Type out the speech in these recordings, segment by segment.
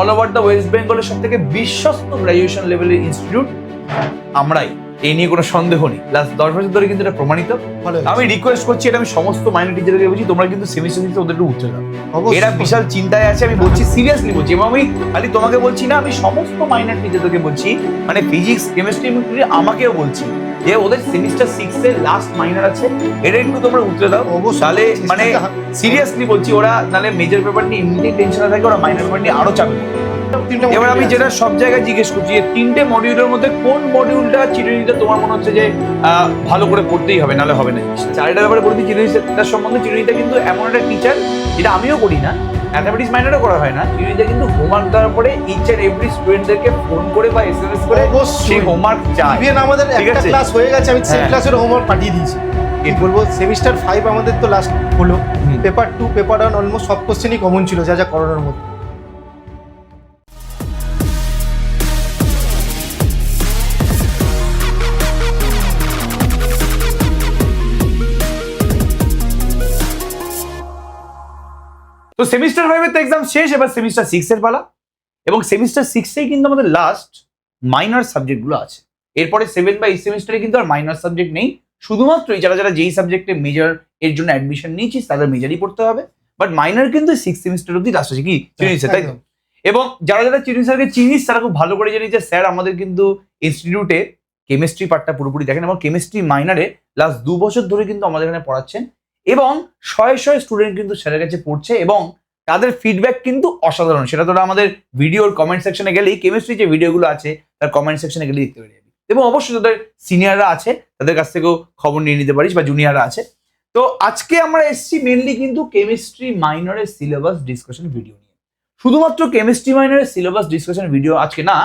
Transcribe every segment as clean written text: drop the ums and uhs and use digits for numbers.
All over the West বেঙ্গলের সব থেকে বিশ্বস্ত গ্রাজুয়েশন লেভেলের ইনস্টিটিউট আমরাই, এই নিয়ে কোনো সন্দেহ নেই। লাস্ট 10 বছর ধরে কিন্তু এটা প্রমাণিত। আমি রিকোয়েস্ট করছি, এটা আমি সমস্ত মাইনর টিচারকে বলছি, তোমরা কিন্তু সেমিস্টার ওদের একটু উঠে যাও। এরা বিশাল চিন্তায় আছে, আমি বলছি সিরিয়াসলি বলছি, এবং আমি খালি তোমাকে বলছি না, আমি সমস্ত মাইনর টিচারদেরকে বলছি, মানে ফিজিক্স কেমিস্ট্রি আমাকেও বলছি যে ওদের সেমিস্টার 6 এর লাস্ট মাইনর আছে, এটা একটু তোমরা উঠে দাও। তাহলে মানে সিরিয়াসলি বলছি, ওরা নালে মেজর পেপার নিয়ে এমনিতেই টেনশনে থাকে, ওরা মাইনর পেপার নিয়ে আরো চাপে। এবার আমি যেটা সব জায়গায় জিজ্ঞেস করছি, যে 3টে মডিউলের মধ্যে কোন মডিউলটা চিরুনিতে তোমার মনে হচ্ছে যে ভালো করে পড়তেই হবে, নাহলে হবে না। চারটার ব্যাপারে বলতে চিরুনিতার সম্বন্ধে, চিরুনিতা কিন্তু এমন একটা টিচার যেটা আমিও করি না, ম্যাথামেটিক্স মাইনরও করা হয় না, চিরুনিতা কিন্তু হোমওয়ার্ক দেওয়ার পরে ইচ এন্ড এভরি স্টুডেন্টদেরকে ফোন করে বা এসএমএস করে সেই হোমওয়ার্ক চায়। ইভেন আমাদের একটা ক্লাস হয়ে গেছে, আমি সেম ক্লাসের হোমওয়ার্ক পাঠিয়ে দিয়েছি। কি বলবো, সেমিস্টার 5 আমাদের তো লাস্ট হলো, পেপার 2 পেপার 1 অলমোস্ট সব কোশ্চেনই কমন ছিল যা যা করোনার মধ্যে। তো সেমিস্টার 5 এর তো এক্সাম শেষ, এবার সেমিস্টার 6 এর পালা। এবং সেমিস্টার 6 এই কিন্তু আমাদের লাস্ট মাইনর সাবজেক্টগুলো আছে। এরপরে 7 বা 8 সেমিস্টারে কিন্তু আর মাইনর সাবজেক্ট নেই, শুধুমাত্র যারা যারা যেই সাবজেক্টে মেজর এর জন্য অ্যাডমিশন নিয়েছিস তাদের মেজরই পড়তে হবে। বাট মাইনর কিন্তু 6 সেমিস্টার অবধি লাস্ট আছে, কি চিনিস তাই তো? এবং যারা যারা চিনিস স্যারকে চিনিস, তারা খুব ভালো করে জানি যে স্যার আমাদের কিন্তু ইনস্টিটিউটে কেমিস্ট্রি পার্টটা পুরোপুরি দেখেন, এবং কেমিস্ট্রি মাইনরে লাস্ট 2 বছর ধরে কিন্তু আমাদের এখানে পড়াচ্ছেন, এবং শয়ে শয়ে স্টুডেন্ট কিন্তু স্যারের কাছে পড়ছে, এবং তাদের ফিডব্যাক কিন্তু অসাধারণ। সেটা তোরা আমাদের ভিডিওর কমেন্ট সেকশনে গেলেই, কেমিস্ট্রি যে ভিডিওগুলো আছে তার কমেন্ট সেকশনে গেলেই দেখতে পারি। এবং অবশ্যই তাদের সিনিয়ররা আছে, তাদের কাছ থেকেও খবর নিয়ে নিতে পারিস, বা জুনিয়ররা আছে। তো আজকে আমরা এসেছি মেনলি কিন্তু কেমিস্ট্রি মাইনরের সিলেবাস ডিসকাশন ভিডিও নিয়ে, শুধুমাত্র কেমিস্ট্রি মাইনরের সিলেবাস ডিসকাশন ভিডিও আজকে না।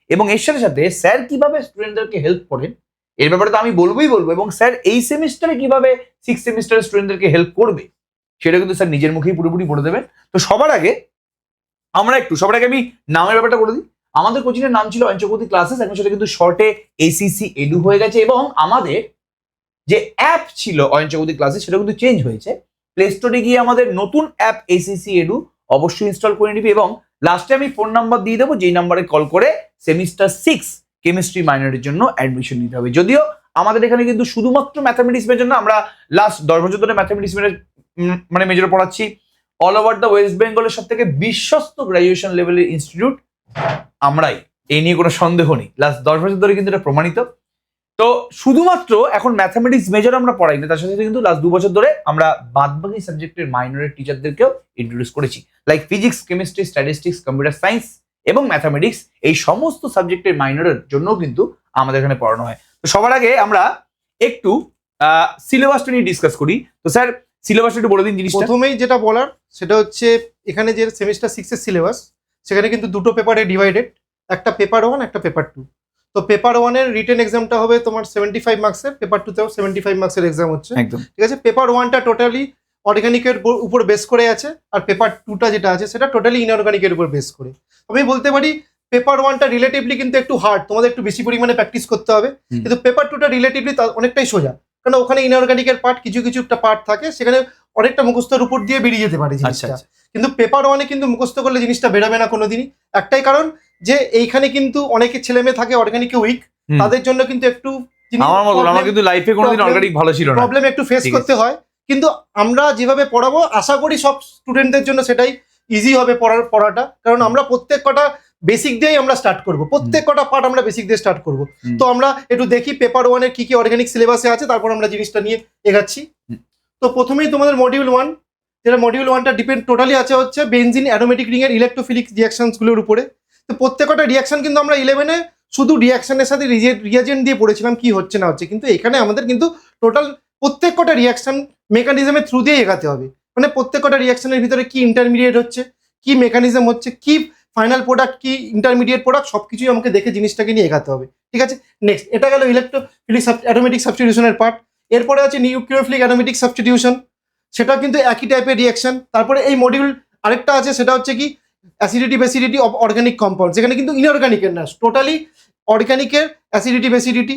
এবং এর সাথে সাথে স্যার কিভাবে স্টুডেন্টদেরকে হেল্প করেন এর ব্যাপারে তো আমি বলবো, এবং স্যার এই সেমিস্টারে কিভাবে 6 সেমিস্টারের স্টুডেন্টদেরকে হেল্প করবে সেটা কিন্তু স্যার নিজের মুখেই পুরোপুরি বলে দেবেন। তো সবার আগে আমি নামের ব্যাপারটা বলে দিই। আমাদের কোচিং এর নাম ছিল অয়ন চক্রবর্তী ক্লাসেস, এখন সেটা কিন্তু শর্টে এসিসি এডু হয়ে গেছে, এবং আমাদের যে অ্যাপ ছিল অয়ন চক্রবর্তী ক্লাসেস সেটা কিন্তু চেঞ্জ হয়েছে। প্লে স্টোরে গিয়ে আমাদের নতুন অ্যাপ এসিসি এডু অবশ্যই ইনস্টল করে নিবি, এবং লাস্টে আমি ফোন নাম্বার দিয়ে দেবো, যেই নাম্বারে কল করে সেমিস্টার 6 কেমিস্ট্রি মাইনরের জন্য অ্যাডমিশন নিতে হবে। যদিও আমাদের এখানে কিন্তু শুধুমাত্র ম্যাথামেটিক্সের জন্য, আমরা লাস্ট 10 বছর ধরে ম্যাথামেটিক্স মানে মেজর পড়াচ্ছি। অল ওভার দ্য ওয়েস্ট বেঙ্গলের সব থেকে বিশ্বস্ত গ্রাজুয়েশন লেভেলের ইনস্টিটিউট আমরাই, এই নিয়ে কোনো সন্দেহ নেই। লাস্ট 10 বছর ধরে কিন্তু এটা প্রমাণিত। তো শুধুমাত্র এখন ম্যাথামেটিক্স মেজর আমরা পড়াই না, তার সাথে সাথে কিন্তু লাস্ট 2 বছর ধরে আমরা বাদবাকি সাবজেক্টের মাইনরের টিচারদেরকেও ইন্ট্রোডিউস করেছি, like physics, chemistry, statistics, computer science এবং ম্যাথামেটিক্স। এই সমস্ত সাবজেক্টের মাইনরের জন্য কিন্তু আমাদের এখানে পড়ানো হয়। তো সবার আগে আমরা একটু সিলেবাসটা নিয়ে ডিসকাস করি। তো স্যার সিলেবাসটা একটু বলে দিন জিনিসটা। প্রথমেই যেটা বলার সেটা হচ্ছে, এখানে যে সেমিস্টার 6 এর সিলেবাস, সেখানে কিন্তু দুটো পেপারে ডিভাইডেড, একটা পেপার 1 একটা পেপার 2। তো পেপার 1 এর রিটেন এক্সামটা হবে তোমার 75 মার্কসের, পেপার 2 তেও 75 মার্কসের এক্সাম হচ্ছে, একদম ঠিক আছে। পেপার 1টা টোটালি অর্গানিকের উপর বেস করে আছে, আর পেপার 2টা যেটা আছে সেটা টোটালি ইনঅর্গানিকের উপর বেস করে। আমি বলতে পারি পেপার 1টা রিলেটিভলি কিন্তু একটু হার্ড, তোমাদের একটু বেশি পরিমাণে প্র্যাকটিস করতে হবে, কিন্তু পেপার 2টা রিলেটিভলি অনেকটাই সোজা, কারণ ওখানে ইনঅর্গানিকের পার্ট কিছু একটা পার্ট থাকে, সেখানে অনেকটা মুখস্থের উপর দিয়ে বেরিয়ে যেতে পারে জিনিসটা। কিন্তু পেপার 1-এ কিন্তু মুখস্থ করলে জিনিসটা বেরোবে না কোনোদিনই, একটাই কারণ যে এইখানে কিন্তু অনেকে ছেলে মেয়ে থাকে অর্গানিকে উইক, তাদের জন্য কিন্তু একটু আমার কিন্তু লাইফে কোনোদিন অর্গানিক ভালো ছিল না, প্রবলেম একটু ফেস করতে হয়। কিন্তু আমরা যেভাবে পড়াবো আশা করি সব স্টুডেন্টদের জন্য সেটাই ইজি হবে পড়াটা, কারণ আমরা প্রত্যেক কটা বেসিক দিয়েই আমরা স্টার্ট করবো, প্রত্যেক কটা পার্ট আমরা বেসিক দিয়ে স্টার্ট করবো। তো আমরা একটু দেখি পেপার 1-এর কি কি অর্গানিক সিলেবাসে আছে, তারপর আমরা জিনিসটা নিয়ে এগাচ্ছি। তো প্রথমেই তোমাদের মডিউল 1, যেটা মডিউল 1টা ডিপেন্ড টোটালি আছে হচ্ছে বেনজিন অ্যারোমেটিক রিং এর ইলেকট্রোফিলিক রিয়াকশনসগুলোর উপরে। তো প্রত্যেকটা রিয়াকশন কিন্তু আমরা 11-এ শুধু রিয়াকশনের সাথে রিয়াজেন্ট দিয়ে পড়েছিলাম কি হচ্ছে না হচ্ছে, কিন্তু এখানে আমাদের কিন্তু টোটাল প্রত্যেকটা রিয়াকশন মেকানিজমের থ্রু দিয়ে এগাতে হবে, মানে প্রত্যেকটা রিয়াকশনের ভিতরে কি ইন্টারমিডিয়েট হচ্ছে, কি মেকানিজম হচ্ছে, কি ফাইনাল প্রোডাক্ট, কি ইন্টারমিডিয়েট প্রোডাক্ট, সবকিছুই আমাকে দেখে জিনিসটাকে নিয়ে এগাতে হবে, ঠিক আছে। নেক্সট এটা গেল ইলেকট্রোফিলিক অ্যারোমেটিক সাবস্টিটিউশনের পার্ট। এরপরে আছে নিউক্লিওফিলিক অ্যারোমেটিক সাবস্টিটিউশন, সেটা কিন্তু একই টাইপের রিয়াকশন। তারপরে এই মডিউল আরেকটা আছে, সেটা হচ্ছে কি অ্যাসিডিটি বেসিডিটি অফ অর্গানিক কম্পাউন্ড, যেখানে কিন্তু ইনঅর্গানিকের না, টোটালি অর্গানিকের অ্যাসিডিটি বেসিডিটি।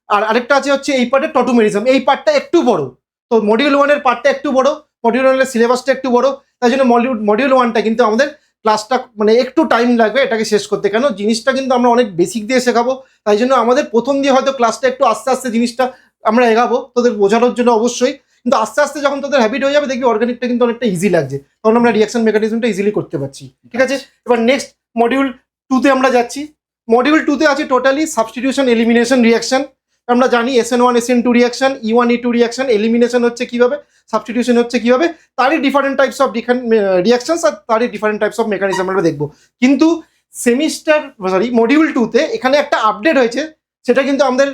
আর আরেকটা আছে হচ্ছে এই পার্টের টটোমেরিজম, এই পার্টটা একটু বড়। তো মডিউল 1-এর পার্টটা একটু বড়, মডিউল 1-এর সিলেবাসটা একটু বড়, তাই জন্য মডিউল 1টা কিন্তু আমাদের ক্লাসটা মানে একটু টাইম লাগবে এটাকে শেষ করতে, কেন জিনিসটা কিন্তু আমরা অনেক বেসিক দিয়ে শেখাবো, তাই জন্য আমাদের প্রথম দিয়ে হয়তো ক্লাসটা একটু আস্তে আস্তে জিনিসটা আমরা এগাবো তোদের বোঝানোর জন্য অবশ্যই, কিন্তু আস্তে আস্তে যখন তোদের হ্যাবিট হয়ে যাবে দেখবি অর্গানিকটা কিন্তু অনেকটা ইজি লাগছে, তখন আমরা রিয়াকশন মেকানিজমটা ইজিলি করতে পারছি। ঠিক আছে, এবার নেক্সট মডিউল 2-তে আমরা যাচ্ছি। মডিউল 2-তে আছে টোটালি সাবস্টিটিউশন এলিমিনেশন রিয়াকশন। আমরা জানি SN1 SN2 reaction, E1 E2 reaction, elimination হচ্ছে কিভাবে, সাবস্টিটিউশন হচ্ছে কিভাবে, তারই ডিফারেন্ট টাইপস অফ রিয়াকশনস আর তারই ডিফারেন্ট টাইপস অফ মেকানিজম আমরা দেখবো। কিন্তু মডিউল 2-তে এখানে একটা আপডেট হয়েছে, সেটা কিন্তু আমাদের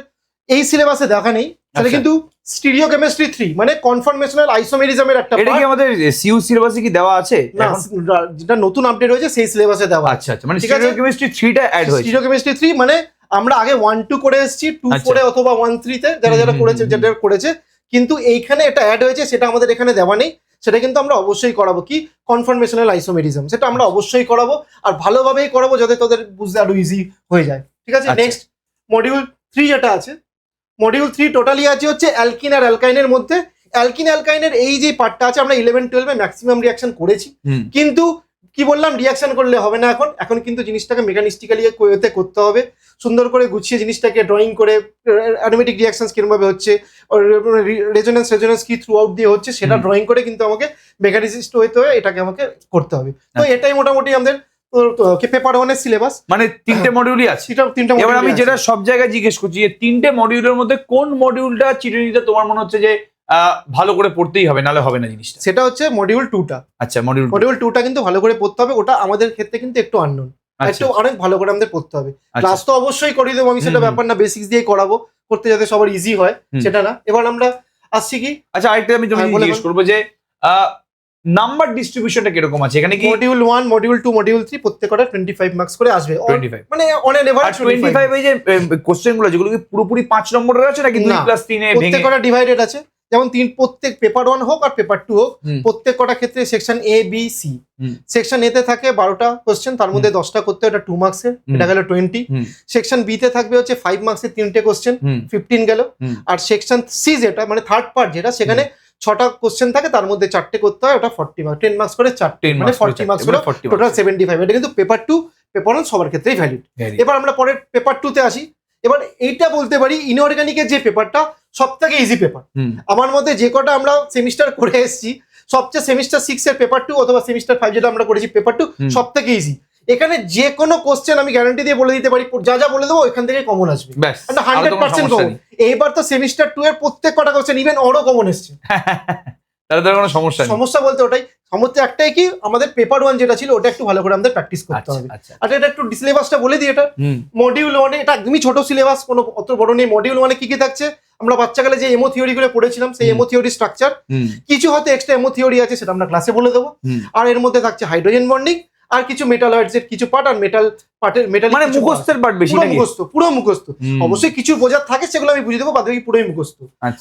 এই সিলেবাসে দেখা নেই, সেটা কিন্তু স্টিরিওকেমিস্ট্রি 3 মানে কনফরমেশনাল আইসোমেরিজমের একটা এটা কি আমাদের সিইউ সিলেবাসে কি দেওয়া আছে? না, যেটা নতুন আপডেট হয়েছে সেই সিলেবাসে দেওয়া। আচ্ছা আচ্ছা, মানে স্টিরিওকেমিস্ট্রি 3টা অ্যাড হয়েছে। স্টিরিওকেমিস্ট্রি 3 মানে আমরা আগে 1-2 করে এসেছি, 2-4 অথবা 1-3-তে যারা যারা করেছে যেটা করেছে, কিন্তু এইখানে এটা অ্যাড হয়েছে, সেটা আমাদের এখানে দেওয়া নেই, সেটা কিন্তু আমরা অবশ্যই করাবো। কি কনফরমেশনাল আইসোমেরিজম, সেটা আমরা অবশ্যই করাবো, আর ভালোভাবেই করাবো যাতে তোদের বুঝতে আরো ইজি হয়ে যায়। ঠিক আছে, নেক্সট মডিউল 3 যেটা আছে, মডিউল 3 টোটালি আছে হচ্ছে অ্যালকিন আর অ্যালকাইনের মধ্যে। অ্যালকিন অ্যালকাইনের এই যে পার্টটা আছে আমরা 11-12-এ ম্যাক্সিমাম রিয়াকশন করেছি, কিন্তু কি বললাম রিয়াকশন করলে হবে না, এখন কিন্তু জিনিসটাকে মেকানিস্টিক্যালি করতে হবে, সুন্দর করে গুছিয়ে জিনিসটাকে ড্রয়িং করে অ্যারোমেটিক রিয়াকশনস কিরকমভাবে হচ্ছে, রেজোনেন্স কি থ্রু আউট দিয়ে হচ্ছে সেটা ড্রয়িং করে কিন্তু আমাকে মেকানিস্ট হইতে হবে, এটাকে আমাকে করতে হবে। তো এটাই মোটামুটি আমাদের পেপার 1-এর সিলেবাস, মানে 3টে মডিউলই আছে। এবার আমি যেটা সব জায়গায় জিজ্ঞেস করছি, যে 3টে মডিউলের মধ্যে কোন মডিউলটা চিরুনিতে তোমার মনে হচ্ছে যে ভালো করে পড়তেই হবে, নালে হবে না জিনিসটা? সেটা হচ্ছে মডিউল 2টা। আচ্ছা, মডিউল 2টা কিন্তু ভালো করে পড়তে হবে, ওটা আমাদের ক্ষেত্রে কিন্তু একটু আননোন, একটু অনেক ভালো করে আমাদের পড়তে হবে। ক্লাস তো অবশ্যই করিয়ে দেবো আমি, সেটা ব্যাপার না, বেসিক্স দিয়ে করাবো, করতে যাতে সবার ইজি হয় সেটা না। এবার আমরা আসছি কি, আচ্ছা আরেকটা আমি তোমাকে জিজ্ঞেস করবো যে নাম্বার ডিস্ট্রিবিউশনটা কিরকম আছে এখানে? কি মডিউল 1 মডিউল 2 মডিউল 3 প্রত্যেকটা 25 মার্কস করে আসবে, 25 মানে অন এন এভারেজ 25। এই যে কোশ্চেন গুলো যেগুলো কি পুরোপুরি 5 নম্বরের আছে নাকি 2+3 এ ভেঙে? প্রত্যেকটা ডিভাইডেড আছে, যেমন প্রত্যেক পেপার 1 হোক আর পেপার 2 হোক, প্রত্যেক কটা ক্ষেত্রে section A B C, section A তে থাকে 12টা কোশ্চেন, তার মধ্যে 10টা করতে হয়, এটা 2 মার্কসের, এটা গেল 20। সেকশন B তে থাকবে হচ্ছে 5 মার্কসের 3টে কোশ্চেন, 15 গেল। আর সেকশন C যেটা মানে থার্ড পার্ট যেটা, সেখানে 6টা কোশ্চেন থাকে, তার মধ্যে 4টে করতে হয়, ওটা 40 মার্কস, 10 মার্কস করে 4টে, মানে 40 মার্কস হলো টোটাল 75। এটা কিন্তু পেপার 2 পেপার 1 সবার ক্ষেত্রেই ভ্যালিড। এবার আমরা পরের পেপার 2 তে আসি। এবার এইটা বলতে পারি ইনঅর্গানিকের যে পেপারটা সব থেকে ইজি পেপার আমার মধ্যে, যে কটা আমরা সেমিস্টার করে এসেছি, সবচেয়ে সেমিস্টার 6 এর পেপার 2 অথবা সেমিস্টার 5 যেটা আমরা করেছি পেপার 2 সব থেকে ইজি। এখানে যে কোনো কোশ্চেন আমি গ্যারান্টি দিয়ে বলে দিতে পারি, যা যা বলে দেবো ওইখান থেকে কমন আসবে, 100% কমন। এইবার তো সেমিস্টার 2 এর প্রত্যেক কটা কোশ্চেন ইভেন অরও কমন এসছে, তাহলে কোনো সমস্যা নেই। সমস্যা বলতে ওটাই, সমস্যা একটাই কি আমাদের পেপার 1 যেটা ছিল ওটা একটু ভালো করে আমাদের প্র্যাকটিস করতে হবে। আচ্ছা, এটা একটু সিলেবাসটা বলে দিই। এটা মডিউল 1 এটা একদমই ছোট সিলেবাস, কোনো অত বড় নেই। মডিউল 1 কি কি থাকছে, আমরা বাচ্চাকালে যে এমও থিওরি গুলো পড়েছিলাম সেই এমও থিওরি স্ট্রাকচার, কিছু হয়তো এক্সট্রা এমও থিওরি আছে সেটা আমরা ক্লাসে বলে দেবো। আর এর মধ্যে থাকছে হাইড্রোজেন বন্ডিং আর কিছু মেটালয়েডস এর কিছু পার্ট, আর মেটাল মানে মুখস্থের পার্ট বেশি নাকি? পুরো মুখস্থ, অবশ্যই কিছু বোঝার থাকে সেগুলো আমি বুঝিয়ে দেবো, বাকি পুরোই মুখস্থ।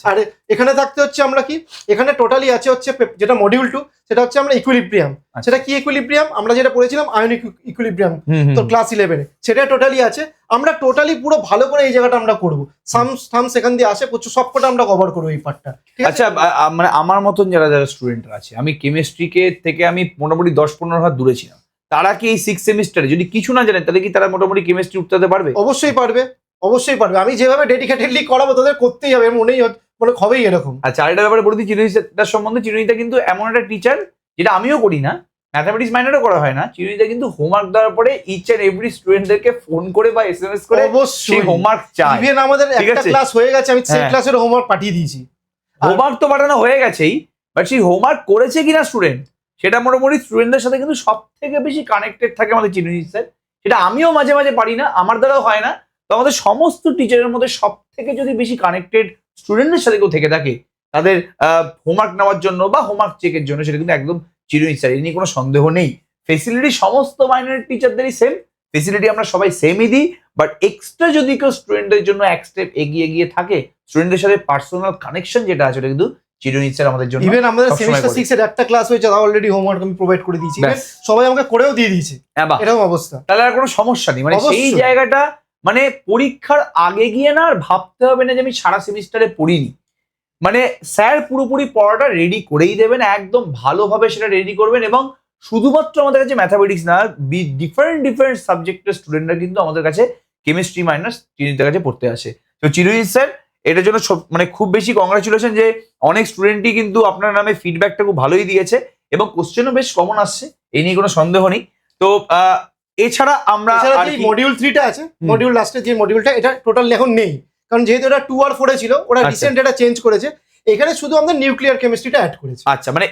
আর এখানে থাকতে হচ্ছে আমরা কি, এখানে টোটালি আছে হচ্ছে যেটা মডিউল 2 সেটা হচ্ছে আমরা ইকুইলিব্রিয়াম। সেটা কি ইকুইলিব্রিয়াম, আমরা যেটা পড়েছিলাম আয়নিক ইকুইলিব্রিয়াম তো ক্লাস 11-এ, সেটা টোটালি আছে। আমরা টোটালি পুরো ভালো করে এই জায়গাটা আমরা করবো, সাম সেখান দিয়ে আসে প্রচুর, সবকটা আমরা কভার করবো এই পার্টটা। আচ্ছা, মানে আমার মতন যারা যারা স্টুডেন্টরা আছে, আমি কেমিস্ট্রিকে থেকে আমি মোটামুটি 10-15 হাত দূরে ছিলাম, তারা কি এই 6 সেমিস্টারে যদি কিছু না জানেন তাহলে কি তারা মোটামুটি কেমিস্ট্রি উঠতে পারবে? অবশ্যই পারবে, অবশ্যই পারবে। আমি যেভাবে ডেডিকেটেডলি করাবো তোদের করতেই হবে, মনেই মানে হবেই এরকম। আচ্ছা, আরেকটা ব্যাপারে বলে দিই চিরুনিতার সম্বন্ধে। চিরুনিতা কিন্তু এমন একটা টিচার, যেটা আমিও করি না, ম্যাথামেটিক্স মাইনরও করা হয় না, চিরুনিতা কিন্তু হোমওয়ার্ক দেওয়ার পরে ইচ এন্ড এভরি স্টুডেন্টদেরকে ফোন করে বা এসএমএস করে সেই হোমওয়ার্ক চায়। ইভেন আমাদের একটা ক্লাস হয়ে গেছে, আমি সেই ক্লাসের হোমওয়ার্ক পাঠিয়ে দিয়েছি। হোমওয়ার্ক তো পাঠানো হয়ে গেছেই, বাট সেই হোমওয়ার্ক করেছে কিনা স্টুডেন্ট, সেটা মোটামুটি স্টুডেন্টদের সাথে কিন্তু সব থেকে বেশি কানেক্টেড থাকে আমাদের চিরুনি স্যার। সেটা আমিও মাঝে মাঝে পারি না, আমার দ্বারাও হয় না। তো আমাদের সমস্ত টিচারের মধ্যে সব থেকে যদি বেশি কানেক্টেড স্টুডেন্টদের সাথে কেউ থেকে থাকে তাদের হোমওয়ার্ক নেওয়ার জন্য বা হোমওয়ার্ক চেকের জন্য, সেটা কিন্তু একদম চিরুনি স্যার, এই নিয়ে কোনো সন্দেহ নেই। ফেসিলিটি সমস্ত মাইনর টিচারদেরই সেম, ফেসিলিটি আমরা সবাই সেমই দিই, বাট এক্সট্রা যদি কেউ স্টুডেন্টদের জন্য এক স্টেপ এগিয়ে গিয়ে থাকে, স্টুডেন্টদের সাথে পার্সোনাল কানেকশন যেটা আছে, ওটা কিন্তু চিরুনি স্যার আমাদের জন্য। ইভেন আমাদের সেমিস্টার 6 এর একটা ক্লাস হয়েছে, তাও অলরেডি হোমওয়ার্ক আমি প্রোভাইড করে দিয়েছি, সবাই আমাকে করেও দিয়ে দিয়েছে, এরকম অবস্থা। তাহলে আর কোনো সমস্যা নেই, মানে সেই জায়গাটা, মানে পরীক্ষার আগে গিয়ে না আর ভাবতে হবে না যে আমি সারা সেমিস্টারে পড়িনি, মানে স্যার পুরোপুরি পড়াটা রেডি করেই দেবেন, একদম ভালোভাবে সেটা রেডি করবেন এবং শুধুমাত্র আমাদের কাছে ম্যাথামেটিক্স না, ডিফারেন্ট সাবজেক্টের স্টুডেন্টরা কিন্তু আমাদের কাছে কেমিস্ট্রি মাইনাস চিরঞ্জিতের কাছে পড়তে আসে। তো চিরঞ্জিত স্যার এটার জন্য মানে খুব বেশি কংগ্রাচুলেশন যে অনেক স্টুডেন্টই কিন্তু আপনার নামে ফিডব্যাকটা খুব ভালোই দিয়েছে এবং কোশ্চেনও বেশ কমন আসছে, এই নিয়ে কোনো সন্দেহ নেই। তো এছাড়া আমরা মডিউল 3টা আছে, মডিউল লাস্টে যে মডিউলটা, এটা টোটাল এখন নেই, কারণ যেহেতু এটা 2 আর 4 ছিল, ওরা রিসেন্ট এটা চেঞ্জ করেছে। এখানে শুধু আমরা নিউক্লিয়ার কেমিস্ট্রিটা অ্যাড করেছি। আচ্ছা, মানে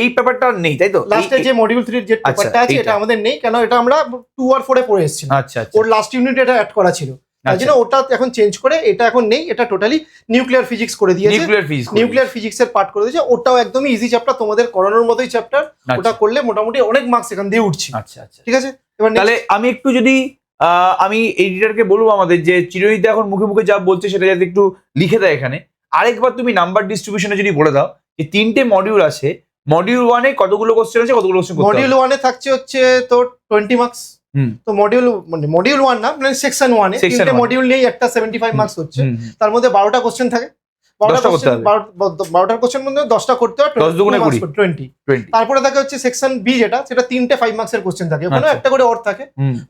এই পেপারটা নেই, তাই তো? লাস্টে যে মডিউল 3 যে পেপারটা আছে এটা আমাদের নেই, কেন এটা আমরা 2 আর 4 এ পড়ে এসেছিলাম। আচ্ছা, ওর লাস্ট ইউনিট এটা অ্যাড করা ছিল, তাই জন্য ওটা এখন চেঞ্জ করে এটা এখন নেই, এটা টোটালি নিউক্লিয়ার ফিজিক্স করে দিয়েছে। নিউক্লিয়ার ফিজিক্সের পার্ট করে দিয়েছে, ওটাও একদমই ইজি চ্যাপ্টার, তোমাদের করানোর মতোই চ্যাপ্টার। ওটা করলে মোটামুটি অনেক মার্কস এখান দিয়ে উঠছে। আচ্ছা, ঠিক আছে। এবার তাহলে আমি একটু যদি আমি এডিটরকে বলবো আমাদের যে চিরঞ্জিত এখন মুখে মুখে যা বলছে সেটা যাতে একটু লিখে দেয় এখানে। আরেকবার তুমি নাম্বার ডিস্ট্রিবিউশনে যদি বলে দাও যে 3টে মডিউল আছে, মডিউল 1 এ কতগুলো কোশ্চেন আছে, কতগুলো কোশ্চেন? মডিউল 1 এ থাকছে হচ্ছে তোর 20 মার্কস। তো মডিউল 1 না, মানে সেকশন 1 এ 3টে মডিউল নেই, একটা 75 মার্কস হচ্ছে। তার মধ্যে 12টা কোশ্চেন থাকে, 12টার কোশ্চেন মধ্যে 10টা করতে হয়, 20। তারপরে থাকে হচ্ছে সেকশন বি, সেটা 3টে 5 মার্কসের কোশ্চেন থাকে, ওখানে একটা করে অর থাকে।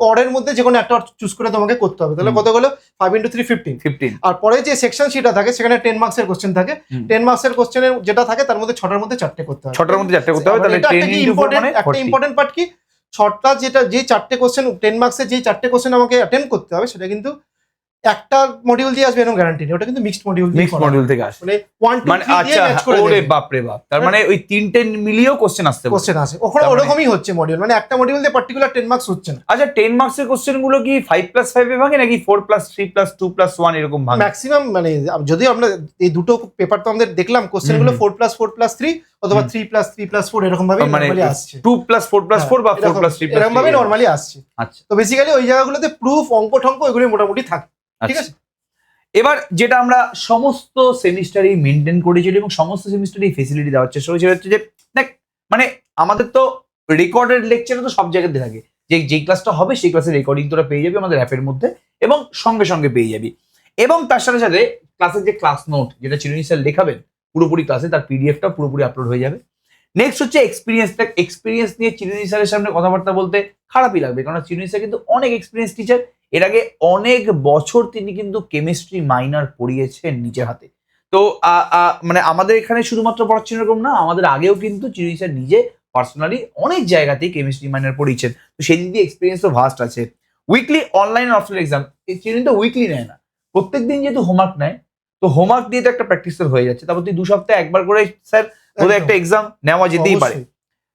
অরের মধ্যে যে কোনো একটা অর চুজ করে তোমাকে করতে হবে, তাহলে কত হলো 5 × 3 15। আর পরে যে সেকশন সিটা থাকে সেখানে 10 মার্কসের কোশ্চেন থাকে। 10 মার্কসের কোশ্চেনের যেটা থাকে তার মধ্যে 6টার মধ্যে 4টে করতে হবে। 6টার মধ্যে 4টে করতে হবে, তাহলে 10 × 4 মানে একটা ইম্পর্টেন্ট পার্ট কি, 6টা যে 4টে কোশ্চেন 10 মার্কসের যে 4টে কোশ্চেন আমাকে অ্যাটেন্ড করতে হবে, সেটা কিন্তু একটা মডিউল দিয়ে আসবে এরকম গ্যারান্টি নেই, ওটা কিন্তু মিক্সড মডিউল থেকে আসবে। মানে 1 2 3 দিয়ে ম্যাচ করে দেবে। ওরে বাপ রে বাপ, তার মানে ওই 3টে মিলিয়েও কোশ্চেন আসে। ওখানে ওরকমই হচ্ছে মডিউল, মানে একটা মডিউল দিয়ে পার্টিকুলার 10 মার্কস হচ্ছে না। আচ্ছা, 10 মার্কসের কোশ্চেন গুলো কি 5+5 এ ভাঙে নাকি 4+3+2+1 এরকম ভাঙে? ম্যাক্সিমাম মানে যদি আমরা এই দুটো পেপার তো আমাদের দেখলাম, কোশ্চেন গুলো 4+4+3 অথবা 3+3+4 এরকম ভাবে নরমালি আসছে, 2+4+4 বা 4+3+3 এরকম ভাবে নরমালি আসছে। আচ্ছা, তো বেসিক্যালি ওই জায়গাগুলোতে প্রুফ, অঙ্ক ঠঙ্ক এগুলো মোটামুটি থাকে। ঠিক আছে। এবার যেটা আমরা সমস্ত সেমিস্টারই মেনটেন করেছি এবং সমস্ত সেমিস্টারই ফেসিলিটি দেওয়ার চেষ্টা করেছি, হচ্ছে যে দেখ মানে আমাদের তো রেকর্ডেড লেকচারে তো সব জায়গাতে থাকে, যে ক্লাসটা হবে সেই ক্লাসের রেকর্ডিং তোরা পেয়ে যাবি আমাদের অ্যাপের মধ্যে এবং সঙ্গে সঙ্গে পেয়ে যাবি। এবং তার সাথে সাথে ক্লাসের যে ক্লাস নোট যেটা চিরঞ্জিত স্যার লেখাবেন পুরোপুরি ক্লাসে, তার পিডিএফটা পুরোপুরি আপলোড হয়ে যাবে। নেক্সট হচ্ছে এক্সপিরিয়েন্স নিয়ে চিরঞ্জিত স্যারের সামনে কথাবার্তা বলতে খারাপই লাগবে, কারণ চিরঞ্জিত স্যার কিন্তু অনেক এক্সপিরিয়েন্স টিচার। এর আগে অনেক বছর তিনি কিন্তু কেমিস্ট্রি মাইনর পড়িয়েছেন নিজের হাতে। তো মানে আমাদের এখানে শুধুমাত্র পড়াচ্ছেন এরকম না, আমাদের আগেও কিন্তু চিরঞ্জিত স্যার নিজে পার্সোনালি অনেক জায়গাতেই কেমিস্ট্রি মাইনর পড়িয়েছেন। তো সেই দিক দিয়ে এক্সপিরিয়েন্স তো ভাস্ট আছে। উইকলি অনলাইন অফলাইন এক্সাম চিরঞ্জিত উইকলি নেয় না, প্রত্যেক দিন যেহেতু হোমওয়ার্ক নেয়, তো হোমওয়ার্ক দিয়ে তো একটা প্র্যাকটিস হয়ে যাচ্ছে। তারপর তুই 2 সপ্তাহে একবার করে স্যার বোধহয় একটা এক্সাম নেওয়া যেতেই পারে।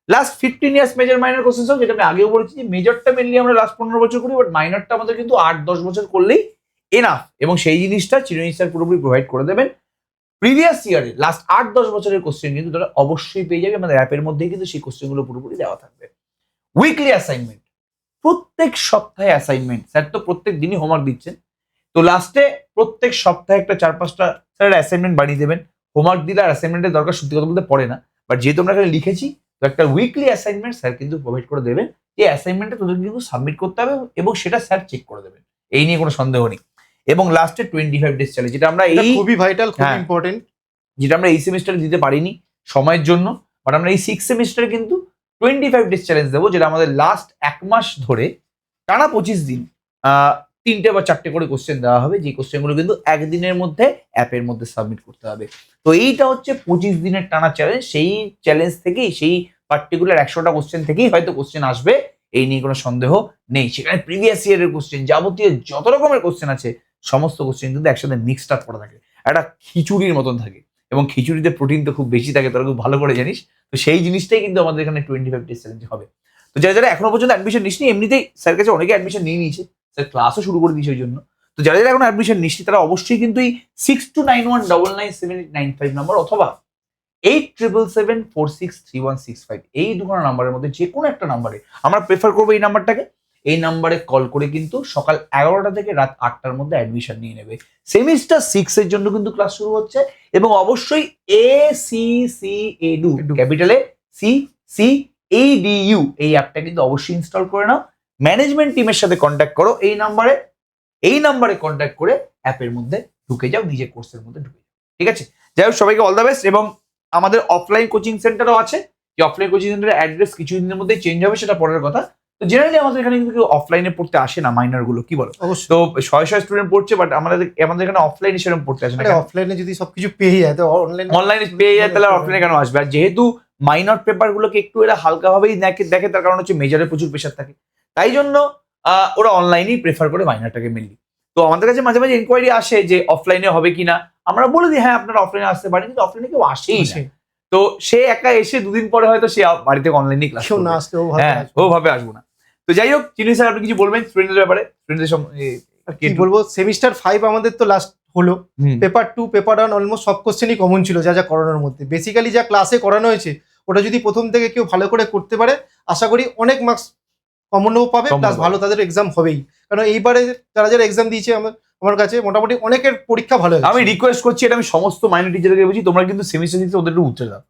Last 15 years major minor courses হোক, যেটা আমি আগেও বলেছি যে মেজরটা মেনলি আমরা লাস্ট 15 বছর করি, বাট মাইনরটা আমাদের কিন্তু 8-10 বছর করলেই এনাফ, এবং সেই জিনিসটা চিরঞ্জিত স্যার পুরোপুরি প্রোভাইড করে দেবেন। প্রিভিয়াস ইয়ারে লাস্ট 8-10 বছরের কোশ্চেন কিন্তু তোরা অবশ্যই পেয়ে যাবে আমাদের অ্যাপের মধ্যেই, কিন্তু সেই কোশ্চেনগুলো পুরোপুরি দেওয়া থাকবে। উইকলি অ্যাসাইনমেন্ট, প্রত্যেক সপ্তাহে অ্যাসাইনমেন্ট, স্যার তো প্রত্যেক দিনই হোমওয়ার্ক দিচ্ছেন, তো লাস্টে প্রত্যেক সপ্তাহে একটা 4-5টা স্যার অ্যাসাইনমেন্ট বানিয়ে দেবেন। হোমওয়ার্ক দিলে আর অ্যাসাইনমেন্টের দরকার সত্যি কথা বলতে পড়ে না, বাট যেহেতু আমরা এখানে লিখেছি তো একটা উইকলি অ্যাসাইনমেন্ট স্যার কিন্তু প্রোভাইড করে দেবেন, যে অ্যাসাইনমেন্টটা তোদের কিন্তু সাবমিট করতে হবে এবং সেটা স্যার চেক করে দেবেন, এই নিয়ে কোনো সন্দেহ নেই। এবং লাস্টে 25 ডেজ চ্যালেঞ্জ, যেটা আমরা এই খুবই ভাইটাল, খুবই ইম্পর্টেন্ট, যেটা আমরা এই সেমিস্টারে দিতে পারিনি সময়ের জন্য, বাট আমরা এই 6 সেমিস্টারে কিন্তু 25 ডেজ চ্যালেঞ্জ দেবো, যেটা আমাদের লাস্ট 1 মাস ধরে টানা 25 দিন 3টে বা 4টে করে কোশ্চেন দেওয়া হবে, যে কোশ্চেনগুলো কিন্তু একদিনের মধ্যে অ্যাপের মধ্যে সাবমিট করতে হবে। তো এইটা হচ্ছে 25 দিনের টানা চ্যালেঞ্জ। সেই চ্যালেঞ্জ থেকেই, সেই পার্টিকুলার 100টা কোশ্চেন থেকেই হয়তো কোশ্চেন আসবে, এই নিয়ে কোনো সন্দেহ নেই। সেখানে প্রিভিয়াস ইয়ারের কোশ্চেন, যাবতীয় যত রকমের কোশ্চেন আছে সমস্ত কোশ্চেন কিন্তু একসাথে মিক্সড আপ করা থাকে, একটা খিচুড়ির মতন থাকে, এবং খিচুড়িতে প্রোটিন তো খুব বেশি থাকে, তোরা খুব ভালো করে জানিস। তো সেই জিনিসটাই কিন্তু আমাদের এখানে 25 ডেজ চ্যালেঞ্জ হবে। তো যারা যারা এখনো পর্যন্ত অ্যাডমিশন নিসনি, এমনিতেই স্যার কাছে অনেকে অ্যাডমিশন নিয়ে নিয়েছে, স্যার ক্লাসও শুরু করে দিয়েছে ওই জন্য। তো যারা যারা এখন অ্যাডমিশন নিচ্ছি তারা অবশ্যই কিন্তু এই 6291997895 নাম্বার অথবা 8777463165 এই দুটো নাম্বারের মধ্যে যে কোনো একটা নাম্বারে, আমরা প্রেফার করবো এই নাম্বারটাকে, এই নাম্বারে কল করে কিন্তু সকাল 11টা থেকে রাত 8টার মধ্যে অ্যাডমিশন নিয়ে নেবে। সেমিস্টার 6 এর জন্য কিন্তু ক্লাস শুরু হচ্ছে, এবং অবশ্যই ACCEDU ক্যাপিটালে CCEDU এই অ্যাপটা কিন্তু অবশ্যই ইনস্টল করে নাও। ম্যানেজমেন্ট টিমের সাথে কন্ট্যাক্ট করো এই নাম্বারে কন্ট্যাক্ট করে অ্যাপের মধ্যে ঢুকে যাও, নিজের কোর্সের মধ্যে ঢুকে যাও। ঠিক আছে, যাই হোক সবাইকে অল দ্য বেস্ট। এবং আমাদের অফলাইন কোচিং সেন্টারও আছে, যে অফলাইন কোচিং সেন্টারের অ্যাড্রেস কিছুদিনের মধ্যে চেঞ্জ হবে, সেটা পরের কথা। তো জেনারেলি আমাদের এখানে কিন্তু কেউ অফলাইনে পড়তে আসে না মাইনর গুলো, কি বলো? অবশ্যই তো শয়ে শয়ে স্টুডেন্ট পড়ছে, বাট আমাদের এখানে অফলাইনে সেরকম পড়তে আসে না। অফলাইনে যদি সবকিছু পেয়ে যায় তো অনলাইনে পেয়ে যায়, তাহলে অফলাইনে কেন আসবে? আর যেহেতু মাইনর পেপার গুলোকে একটু এরা হালকাভাবেই দেখে, তার কারণ হচ্ছে মেজরে প্রচুর প্রেশার থাকে, তাই জন্য ওরা অনলাইনেই প্রেফার করে মাইনরটাকে মেনলি। তো আমাদের কাছে মাঝে মাঝে ইনকোয়ারি আসে যে অফলাইনে হবে কিনা, আমরা বলে দিই হ্যাঁ আপনারা অফলাইনে আসতে পারেন, কিন্তু অফলাইনে কেউ আসেই না। তো সে একা এসে দুদিন পরে হয়তো সে বাড়ি থেকে অনলাইনে ক্লাস কেউ না আসতে হ্যাঁ ও ভাবে আসবো না। তো যাই হোক, চিনি স্যার আপনি কিছু বলবেন স্টুডেন্টদের ব্যাপারে? কি বলবো, সেমিস্টার 5 আমাদের তো লাস্ট হলো, পেপার 2 পেপার 1 অলমোস্ট সব কোশ্চেনই কমন ছিল যা যা করানোর মধ্যে। বেসিক্যালি যা ক্লাসে করানো হয়েছে ওটা যদি প্রথম থেকে কেউ ভালো করে করতে পারে, আশা করি অনেক মার্কস কমনও পাবে, প্লাস ভালো তাদের এক্সাম হবেই। কারণ এইবারে যারা এক্সাম দিয়েছে আমার কাছে মোটামুটি অনেকের পরীক্ষা ভালো হয়েছে। আমি রিকোয়েস্ট করছি, এটা আমি সমস্ত মাইনর টিচারকে বলছি, তোমরা কিন্তু সেমিস্টার দিতে ওদের একটু উঠে দাও।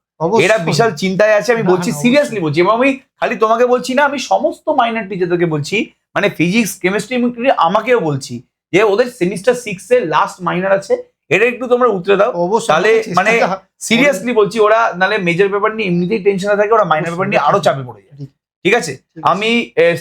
এরা বিশাল চিন্তায় আছে, আমি বলছি সিরিয়াসলি বলছি, এবং আমি খালি তোমাকে বলছি না, আমি সমস্ত মাইনর টিচারদেরকে বলছি, মানে ফিজিক্স কেমিস্ট্রি আমাকেও বলছি যে ওদের সেমিস্টার 6 এর লাস্ট মাইনর আছে, এটা একটু তোমরা উতরে দাও। তাহলে মানে সিরিয়াসলি বলছি, ওরা নালে মেজর পেপার নিয়ে এমনিতেই টেনশনে থাকে, ওরা মাইনর পেপার নিয়ে আরো চাপে পড়ে যায়। ঠিক আছে, আমি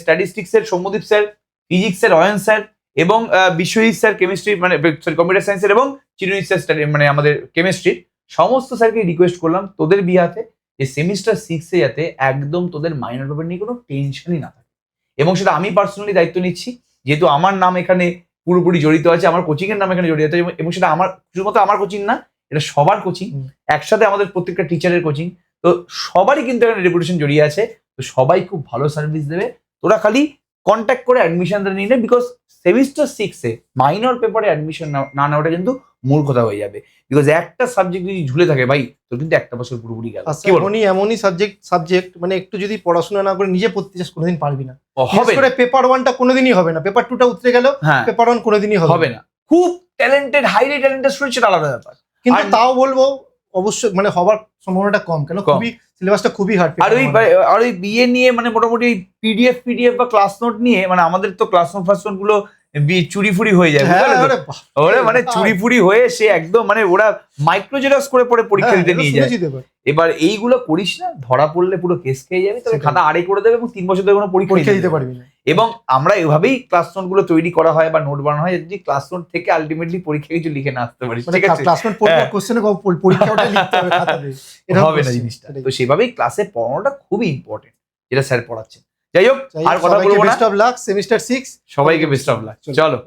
স্ট্যাটিস্টিক্স এর সৌম্যদীপ স্যার, ফিজিক্স এর অয়ন স্যার এবং বিশ্বজিৎ স্যার কেমিস্ট্রি মানে কম্পিউটার সায়েন্সের, এবং চিরঞ্জিত স্যার মানে আমাদের কেমিস্ট্রির সমস্ত স্যারকে রিকোয়েস্ট করলাম তোদের বিহাতে যে সেমিস্টার 6 এ যাতে একদম তোদের মাইনর পেপার নিয়ে কোনো টেনশনই না থাকে, এবং সেটা আমি পার্সোনালি দায়িত্ব নিচ্ছি, যেহেতু আমার নাম এখানে পুরোপুরি জড়িত আছে, আমার কোচিং এর নাম এখানে জড়িত আছে, এবং সেটা আমার শুধুমাত্র আমার কোচিং না, এটা সবার কোচিং, একসাথে আমাদের প্রত্যেকটা টিচারের কোচিং। তো সবারই কিন্তু এখানে রেপুটেশন জড়িয়ে আছে, তো সবাই খুব ভালো সার্ভিস দেবে। তোরা খালি কন্ট্যাক্ট করে অ্যাডমিশনটা নিয়ে নে, বিকজ সেমিস্টার 6 এ মাইনর পেপারে অ্যাডমিশন না নেওয়াটা কিন্তু মূর্খতা হয়ে যাবে, বিকজ একটা সাবজেক্ট যদি ঝুলে থাকে ভাই, তোর কিন্তু একটা বছর পুরোপুরি গেল। এমনই সাবজেক্ট মানে একটু যদি পড়াশোনা না করে নিজে পড়তে চাস কোনোদিন পারবি না। হবে করে পেপার 1টা কোনোদিনই হবে না, পেপার 2টা উতরে গেল, পেপার 1 কোনোদিনই হবে না। খুব ট্যালেন্টেড হাইলি ট্যালেন্টেড স্টুডেন্ট সেটা আলাদা ব্যাপার, কিন্তু তাও বলবো অবশ্যই মানে হবার সম্ভাবনাটা কম, কেন খুবই সিলেবাসটা খুবই হার্ড। আর ওই বিএ নিয়ে মানে মোটামুটি পিডিএফ বা ক্লাস নোট নিয়ে, মানে আমাদের তো ক্লাস নোট ফার্স্ট নোট গুলো চুরি ফুরি হয়ে যায়, ওরা মানে চুরি ফুরি হয়ে সে একদম মানে ওরা মাইক্রো জেরক্স করে পরে পরীক্ষা দিতে নিয়ে যায়। এবার এইগুলো করিস না, ধরা পড়লে পুরো কেস খেয়ে যাবে, তবে খাতা আড়ে করে দেবে এবং 3 বছর ধরে কোনো পরীক্ষা দিতে পারবি না। এবং আমরা এভাবেই ক্লাস নোট গুলো তৈরি করা হয় বা নোট বানানো হয়, যদি ক্লাস নোট থেকে আলটিমেটলি পরীক্ষা কিছু লিখে না আসতে পারিস, ঠিক আছে, ক্লাস নোট পড়লে কোশ্চেনে পরীক্ষাটা লিখতে হবে খাতাতে, এটা হবে না জিনিসটা। তো সেভাবেই ক্লাসে পড়ানোটা খুবই ইম্পর্টেন্ট, যেটা স্যার পড়াচ্ছেন। যাই হোক, আর কথা বলবো না। বেস্ট অফ লাক সেমিস্টার 6, সবাইকে বেস্ট অফ লাক। চলো।